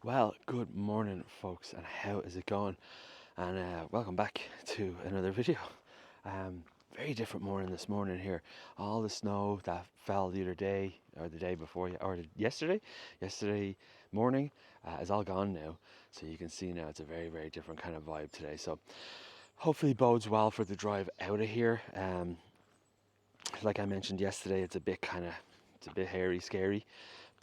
Well, good morning, folks, and how is it going? And welcome back to another video. Very different morning this morning here. All the snow that fell the other day, or the day before, or yesterday morning, is all gone now. So you can see now it's a very, very different kind of vibe today. So hopefully bodes well for the drive out of here. Like I mentioned yesterday, it's a bit hairy, scary.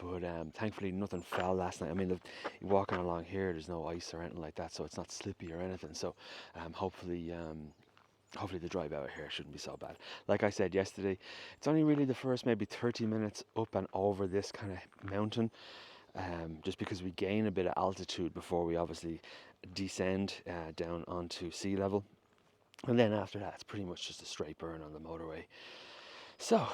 But thankfully nothing fell last night. I mean, walking along here, there's no ice or anything like that, so it's not slippy or anything. So hopefully the drive out here shouldn't be so bad. Like I said yesterday, it's only really the first maybe 30 minutes up and over this kind of mountain, just because we gain a bit of altitude before we obviously descend down onto sea level. And then after that, it's pretty much just a straight burn on the motorway. So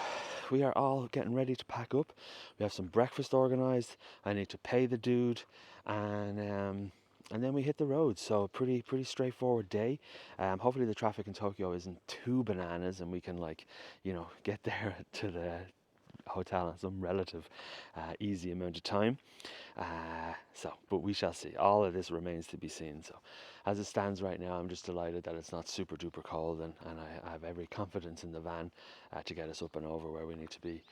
we are all getting ready to pack up. We have some breakfast organised. I need to pay the dude, and then we hit the road. So pretty straightforward day. Hopefully the traffic in Tokyo isn't too bananas, and we can get there to the hotel in some relative easy amount of time. But we shall see. All of this remains to be seen. So as it stands right now, I'm just delighted that it's not super duper cold, and I have every confidence in the van to get us up and over where we need to be.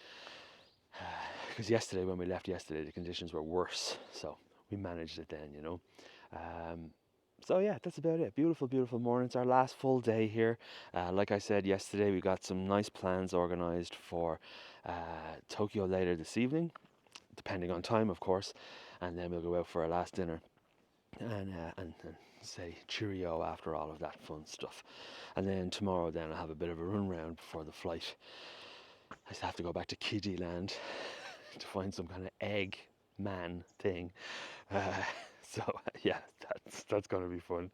Because when we left yesterday, the conditions were worse, so we managed it then, So yeah, that's about it. Beautiful morning. It's our last full day here. Like I said yesterday, we got some nice plans organised for Tokyo later this evening, depending on time, of course, and then we'll go out for our last dinner and say cheerio after all of that fun stuff. And then tomorrow, then I'll have a bit of a run round before the flight. I just have to go back to Kiddie Land to find some kind of egg man thing. So yeah, that's going to be fun.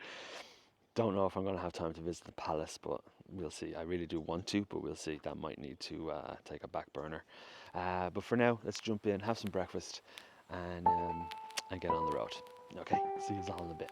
Don't know if I'm going to have time to visit the palace, but we'll see. I really do want to, but we'll see. That might need to take a back burner. But for now, let's jump in, have some breakfast, and get on the road. Okay, see you all in a bit.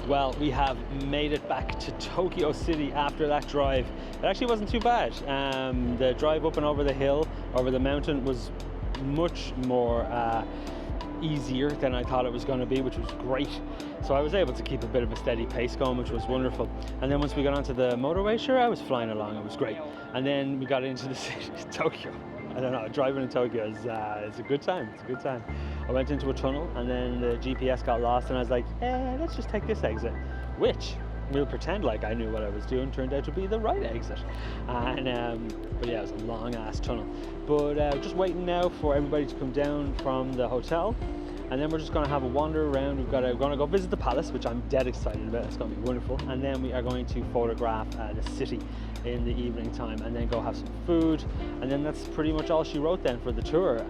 Well, we have made it back to Tokyo City after that drive. It actually wasn't too bad. The drive up and over the hill, over the mountain, was much more easier than I thought it was going to be, which was great. So I was able to keep a bit of a steady pace going, which was wonderful. And then once we got onto the motorway, sure, I was flying along. It was great. And then we got into the city, Tokyo. I don't know, driving in Tokyo is a good time. It's a good time. I went into a tunnel, and then the GPS got lost, and I was like, let's just take this exit, which we'll pretend like I knew what I was doing, turned out to be the right exit. But yeah, it was a long ass tunnel. But just waiting now for everybody to come down from the hotel, and then we're just going to have a wander around. We're going to go visit the palace, which I'm dead excited about. It's going to be wonderful. And then we are going to photograph the city in the evening time, and then go have some food. And then that's pretty much all she wrote then for the tour.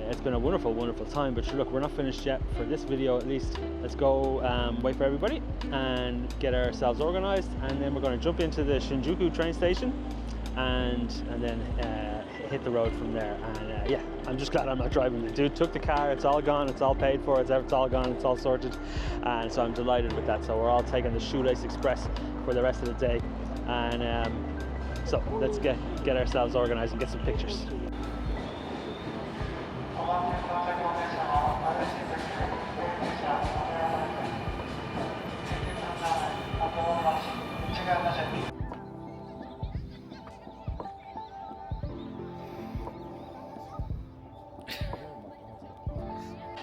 It's been a wonderful time, but sure, look, we're not finished yet for this video at least. Let's go wait for everybody and get ourselves organized, and then we're going to jump into the Shinjuku train station and then hit the road from there. And yeah, I'm just glad I'm not driving. The dude took the car, it's all gone, it's all paid for, it's all gone, it's all sorted, and so I'm delighted with that. So we're all taking the Shoelace Express for the rest of the day, and so let's get ourselves organized and get some pictures.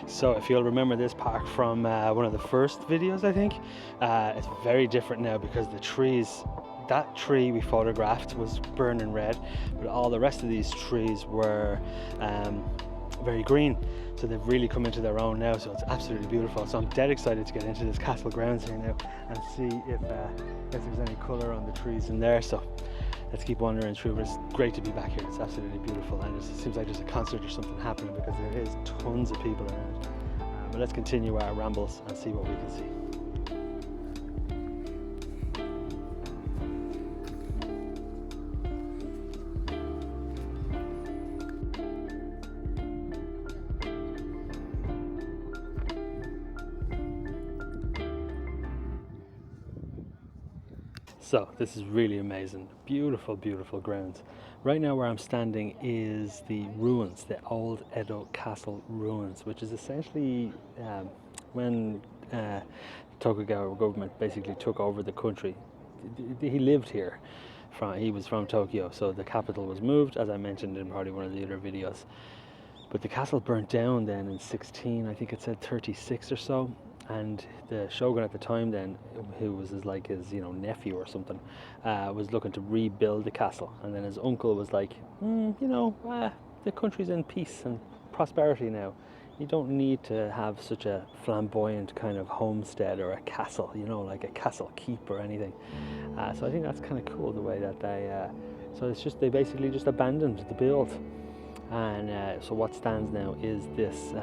So if you'll remember this park from one of the first videos, I think, it's very different now because that tree we photographed was burning red, but all the rest of these trees were very green. So they've really come into their own now, so it's absolutely beautiful. So I'm dead excited to get into this castle grounds here now and see if there's any colour on the trees in there. So let's keep wandering through. But it's great to be back here. It's absolutely beautiful, and it seems like there's a concert or something happening because there is tons of people around. But let's continue our rambles and see what we can see. So this is really amazing, beautiful, beautiful grounds. Right now where I'm standing is the ruins, the old Edo Castle ruins, which is essentially when Tokugawa government basically took over the country. He lived here, he was from Tokyo, so the capital was moved, as I mentioned in probably one of the other videos. But the castle burnt down then in I think it said 36 or so. And the shogun at the time then, who was his nephew or something, was looking to rebuild the castle. And then his uncle was like, the country's in peace and prosperity now. You don't need to have such a flamboyant kind of homestead or a castle, like a castle keep or anything. So I think that's kind of cool the way that they basically just abandoned the build. And so what stands now is this,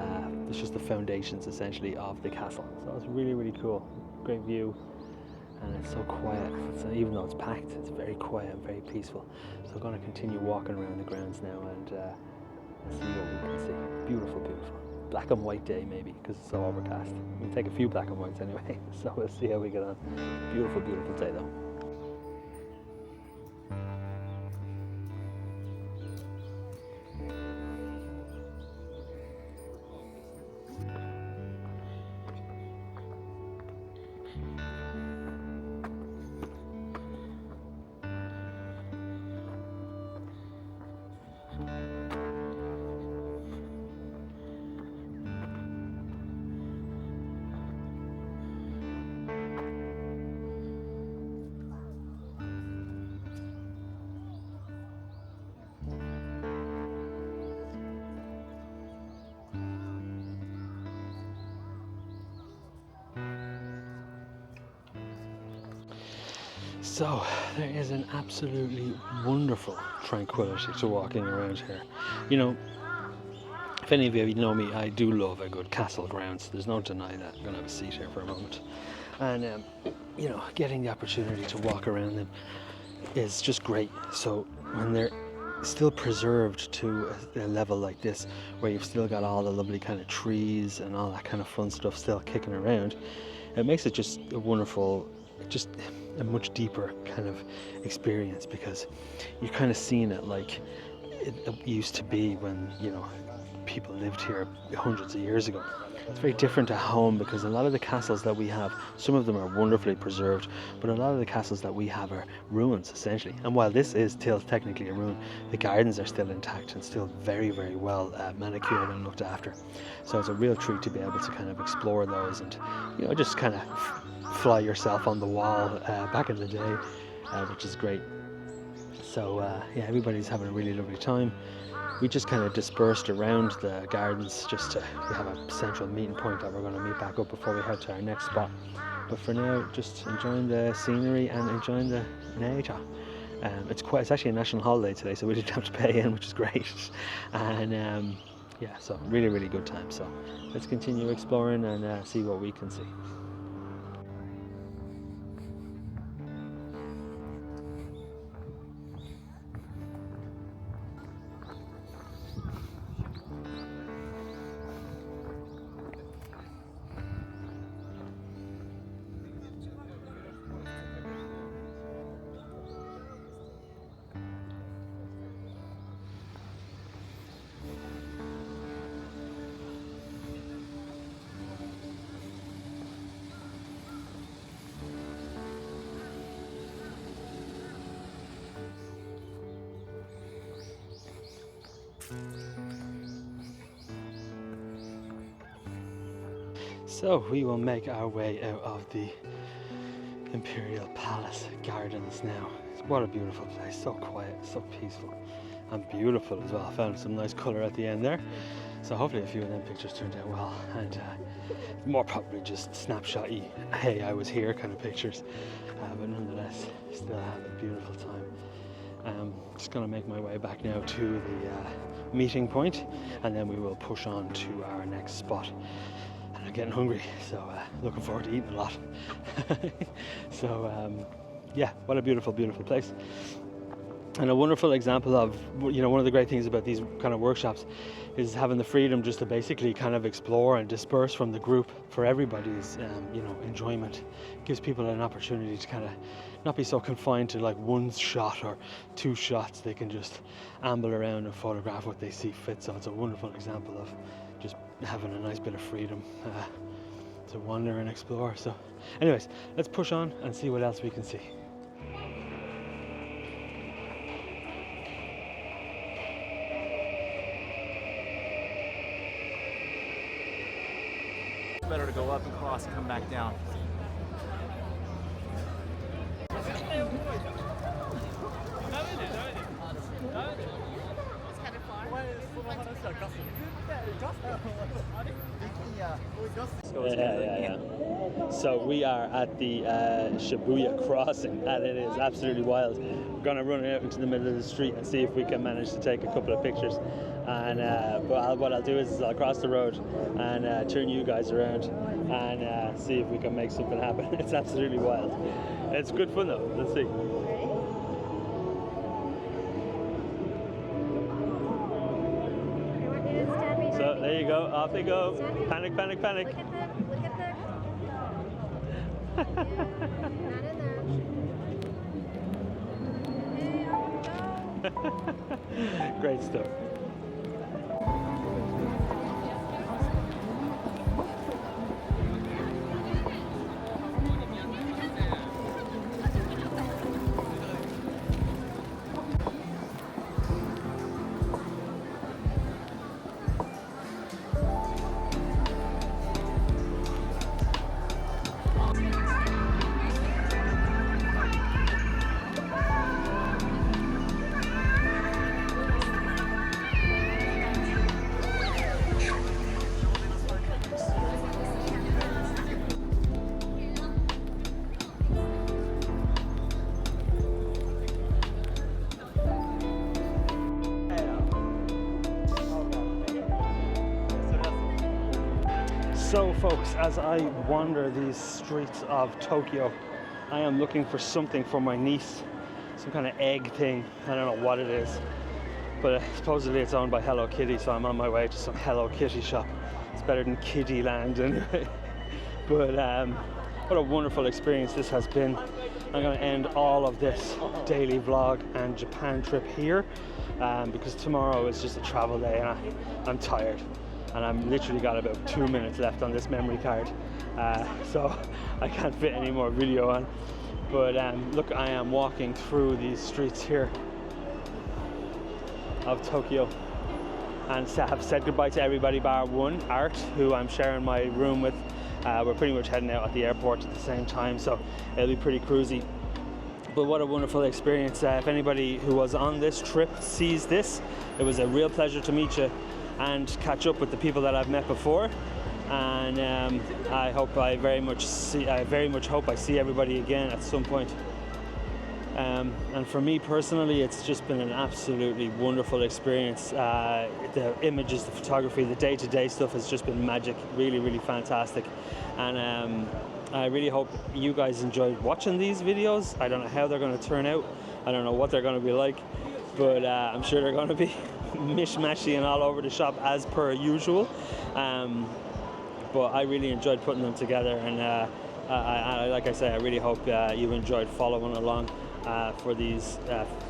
it's just the foundations essentially of the castle. So it's really, really cool. Great view, and it's so quiet. So even though it's packed, it's very quiet and very peaceful. So I'm going to continue walking around the grounds now and see what we can see. Beautiful, beautiful. Black and white day maybe, because it's so overcast. We'll take a few black and whites anyway, so we'll see how we get on. Beautiful, beautiful day though. So there is an absolutely wonderful tranquility to walking around here. If any of you know me, I do love a good castle grounds. There's no denying that. I'm going to have a seat here for a moment. And, getting the opportunity to walk around them is just great. So when they're still preserved to a level like this, where you've still got all the lovely kind of trees and all that kind of fun stuff still kicking around, it makes it just a wonderful, just a much deeper kind of experience, because you're kind of seeing it like it used to be when people lived here hundreds of years ago. It's very different at home, because a lot of the castles that we have, some of them are wonderfully preserved, but a lot of the castles that we have are ruins essentially. And while this is still technically a ruin, the gardens are still intact and still very, very well manicured and looked after. So it's a real treat to be able to kind of explore those and just kind of fly yourself on the wall back in the day, which is great. So everybody's having a really lovely time. We just kind of dispersed around the gardens just to have a central meeting point that we're going to meet back up before we head to our next spot. But for now, just enjoying the scenery and enjoying the nature. It's actually a national holiday today, so we didn't have to pay in, which is great. And so really, really good time. So let's continue exploring and see what we can see. So we will make our way out of the Imperial Palace gardens now. What a beautiful place, so quiet, so peaceful and beautiful as well. I found some nice colour at the end there, so hopefully a few of them pictures turned out well, and more probably just snapshotty, hey I was here kind of pictures, but nonetheless still have a beautiful time. Just gonna make my way back now to the meeting point, and then we will push on to our next spot. And I'm getting hungry, so looking forward to eating a lot. So yeah, what a beautiful, beautiful place. And a wonderful example of, you know, one of the great things about these kind of workshops is having the freedom just to basically kind of explore and disperse from the group for everybody's, you know, enjoyment. It gives people an opportunity to kind of not be so confined to like one shot or two shots. They can just amble around and photograph what they see fit. So it's a wonderful example of just having a nice bit of freedom to wander and explore. So anyways, let's push on and see what else we can see. Better to go up and cross and come back down. It's kind of far. Yeah. So we are at the Shibuya Crossing, and it is absolutely wild. We're gonna run out into the middle of the street and see if we can manage to take a couple of pictures. And what I'll do is I'll cross the road and turn you guys around and see if we can make something happen. It's absolutely wild. It's good fun though. Let's see. So there you go. Off they go. Panic, panic, panic. Look at them. Look at them. Not in there. Great stuff. So folks, as I wander these streets of Tokyo, I am looking for something for my niece, some kind of egg thing. I don't know what it is, but supposedly it's owned by Hello Kitty, so I'm on my way to some Hello Kitty shop. It's better than Kitty Land anyway. But what a wonderful experience this has been. I'm going to end all of this daily vlog and Japan trip here because tomorrow is just a travel day and I'm tired. And I've literally got about 2 minutes left on this memory card, so I can't fit any more video on. But look, I am walking through these streets here of Tokyo and have said goodbye to everybody bar one, Art, who I'm sharing my room with. We're pretty much heading out at the airport at the same time, so it'll be pretty cruisy. But what a wonderful experience. If anybody who was on this trip sees this, it was a real pleasure to meet you and catch up with the people that I've met before, and I very much hope I see everybody again at some point. And for me personally, it's just been an absolutely wonderful experience. The images, the photography, the day-to-day stuff has just been magic, really, really fantastic. And I really hope you guys enjoyed watching these videos. I don't know how they're going to turn out. I don't know what they're going to be like, but I'm sure they're going to be mishmashy and all over the shop as per usual. But I really enjoyed putting them together, and like I say, I really hope you enjoyed following along for these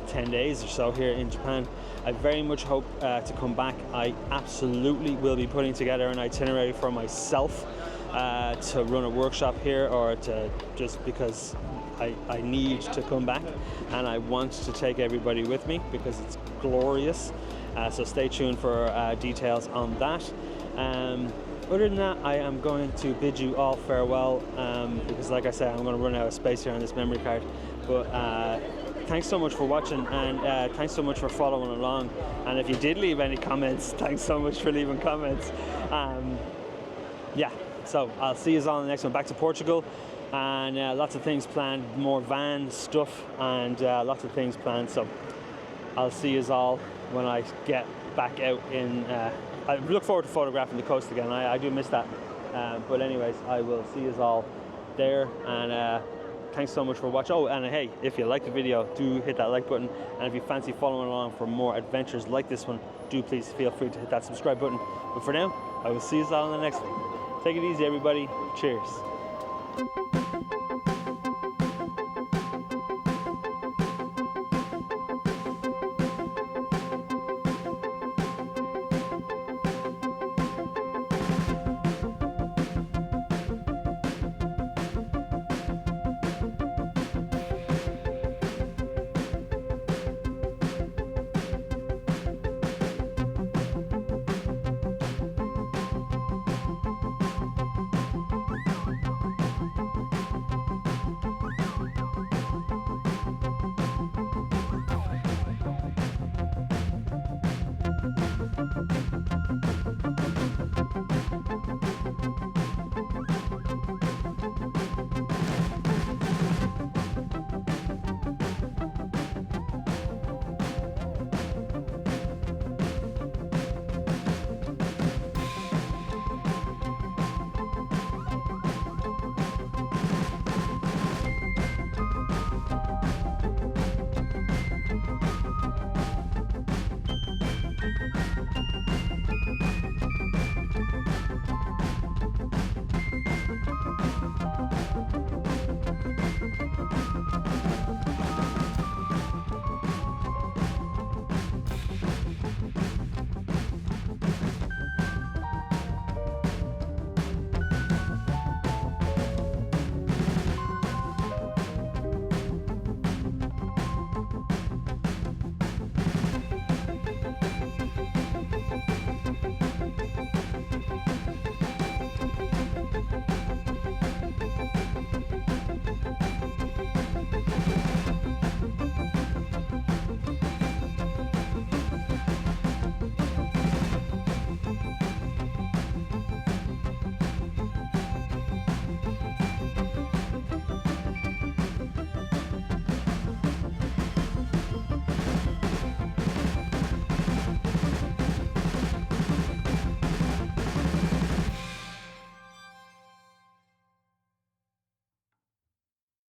10 days or so here in Japan. I very much hope to come back. I absolutely will be putting together an itinerary for myself to run a workshop here, or to just because I need to come back and I want to take everybody with me because it's glorious. So stay tuned for details on that. Other than that, I am going to bid you all farewell because, like I said, I'm going to run out of space here on this memory card. But thanks so much for watching, and thanks so much for following along. And if you did leave any comments, thanks so much for leaving comments. Yeah, so I'll see you all on the next one. Back to Portugal, and lots of things planned, more van stuff, and lots of things planned. So I'll see you all when I get back out in. I look forward to photographing the coast again. I do miss that. But anyways, I will see you all there, and thanks so much for watching. Oh, and hey, if you like the video, do hit that like button, and if you fancy following along for more adventures like this one, do please feel free to hit that subscribe button. But for now, I will see you all in the next one. Take it easy, everybody. Cheers.